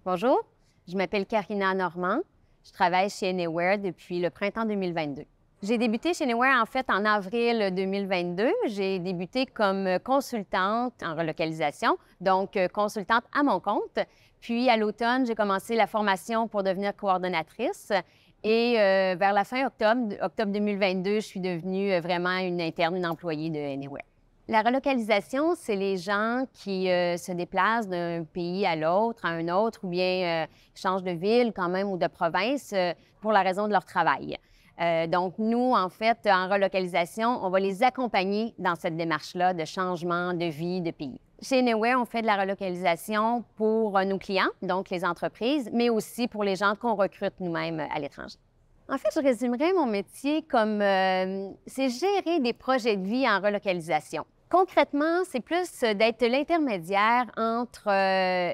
Bonjour, je m'appelle Karina Normand. Je travaille chez Anywhere depuis le printemps 2022. J'ai débuté chez Anywhere en fait en avril 2022. J'ai débuté comme consultante en relocalisation, donc consultante à mon compte. Puis à l'automne, j'ai commencé la formation pour devenir coordonnatrice. Et vers la fin octobre 2022, je suis devenue vraiment une interne, une employée de Anywhere. La relocalisation, c'est les gens qui se déplacent d'un pays à l'autre, à un autre, ou bien changent de ville quand même ou de province pour la raison de leur travail. Donc, nous, en fait, en relocalisation, on va les accompagner dans cette démarche-là de changement de vie, de pays. Chez Anywhere, on fait de la relocalisation pour nos clients, donc les entreprises, mais aussi pour les gens qu'on recrute nous-mêmes à l'étranger. En fait, je résumerais mon métier comme c'est gérer des projets de vie en relocalisation. Concrètement, c'est plus d'être l'intermédiaire entre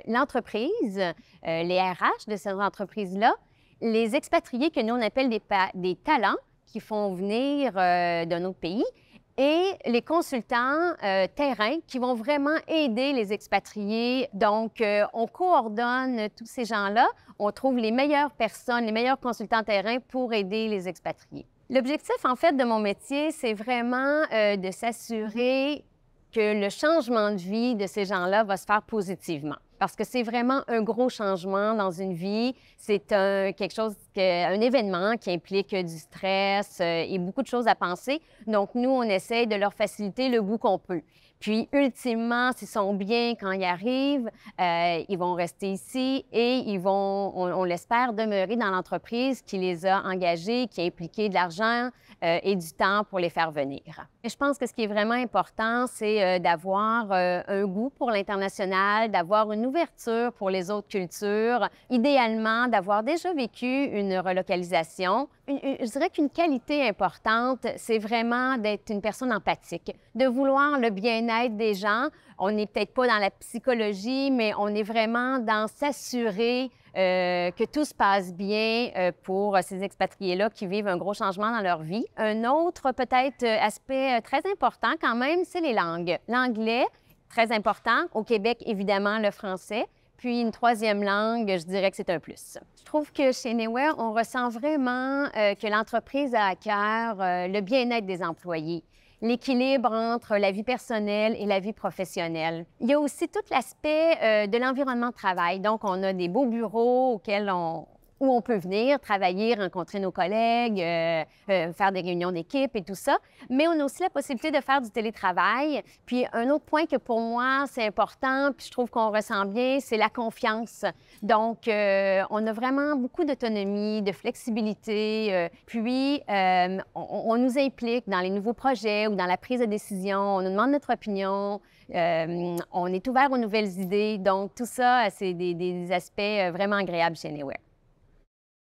l'entreprise, les RH de cette entreprise-là, les expatriés que nous on appelle des talents qui font venir d'un autre pays et les consultants terrain qui vont vraiment aider les expatriés. Donc, on coordonne tous ces gens-là. On trouve les meilleures personnes, les meilleurs consultants terrain pour aider les expatriés. L'objectif, en fait, de mon métier, c'est vraiment de s'assurer que le changement de vie de ces gens-là va se faire positivement. Parce que c'est vraiment un gros changement dans une vie. C'est un événement qui implique du stress et beaucoup de choses à penser. Donc, nous, on essaie de leur faciliter le bout qu'on peut. Puis, ultimement, s'ils sont bien quand ils arrivent, ils vont rester ici et ils vont, on l'espère, demeurer dans l'entreprise qui les a engagés, qui a impliqué de l'argent et du temps pour les faire venir. Et je pense que ce qui est vraiment important, c'est d'avoir un goût pour l'international, d'avoir une ouverture pour les autres cultures, idéalement d'avoir déjà vécu une relocalisation. Je dirais qu'une qualité importante, c'est vraiment d'être une personne empathique, de vouloir le bien-être des gens. On n'est peut-être pas dans la psychologie, mais on est vraiment dans s'assurer que tout se passe bien pour ces expatriés-là qui vivent un gros changement dans leur vie. Un autre, peut-être, aspect très important quand même, c'est les langues. L'anglais, très important. Au Québec, évidemment, le français. Puis une troisième langue, je dirais que c'est un plus. Je trouve que chez Anywhere, on ressent vraiment que l'entreprise a à cœur le bien-être des employés, l'équilibre entre la vie personnelle et la vie professionnelle. Il y a aussi tout l'aspect de l'environnement de travail. Donc, on a des beaux bureaux où on peut venir travailler, rencontrer nos collègues, faire des réunions d'équipe et tout ça. Mais on a aussi la possibilité de faire du télétravail. Puis un autre point que pour moi, c'est important, puis je trouve qu'on ressent bien, c'est la confiance. Donc, on a vraiment beaucoup d'autonomie, de flexibilité. On nous implique dans les nouveaux projets ou dans la prise de décision. On nous demande notre opinion. On est ouvert aux nouvelles idées. Donc, tout ça, c'est des aspects vraiment agréables chez Anywhere.